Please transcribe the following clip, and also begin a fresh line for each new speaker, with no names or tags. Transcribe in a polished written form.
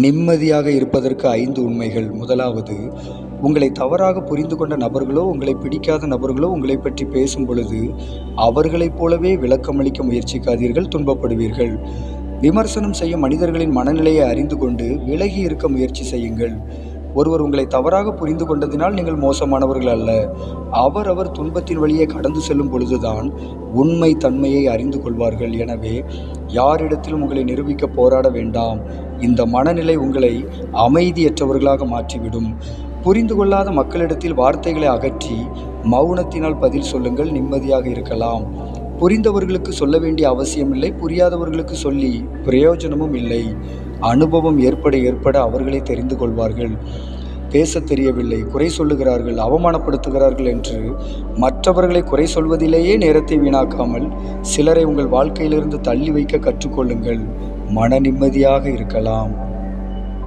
நிம்மதியாக இருப்பதற்கு 5 உண்மைகள். முதலாவது, உங்களை தவறாக புரிந்து கொண்ட நபர்களோ, உங்களை பிடிக்காத நபர்களோ உங்களை பற்றி பேசும் பொழுது, அவர்களைப் போலவே விளக்கமளிக்க முயற்சிக்காதீர்கள், துன்பப்படுவீர்கள். விமர்சனம் செய்யும் மனிதர்களின் மனநிலையை அறிந்து கொண்டு விலகி இருக்க முயற்சி செய்யுங்கள். ஒருவர் உங்களை தவறாக புரிந்து கொண்டதினால் நீங்கள் மோசமானவர்கள் அல்ல. அவரவர் துன்பத்தின் வழியே கடந்து செல்லும் பொழுதுதான் உண்மை தன்மையை அறிந்து கொள்வார்கள். எனவே யாரிடத்திலும் உங்களை நிரூபிக்க போராட வேண்டாம். இந்த மனநிலை உங்களை அமைதியற்றவர்களாக மாற்றிவிடும். புரிந்து கொள்ளாத மக்களிடத்தில் வார்த்தைகளை அகற்றி மௌனத்தினால் பதில் சொல்லுங்கள். நிம்மதியாக இருக்கலாம். புரிந்தவர்களுக்கு சொல்ல வேண்டிய அவசியமில்லை, புரியாதவர்களுக்கு சொல்லி பிரயோஜனமும் இல்லை. அனுபவம் ஏற்பட அவர்களே தெரிந்து கொள்வார்கள். பேசத் தெரியவில்லை, குறை சொல்லுகிறார்கள், அவமானப்படுத்துகிறார்கள் என்று மற்றவர்களை குறை சொல்வதிலேயே நேரத்தை வீணாக்காமல் சிலரை உங்கள் வாழ்க்கையிலிருந்து தள்ளி வைக்க கற்றுக்கொள்ளுங்கள். மன நிம்மதியாக இருக்கலாம்.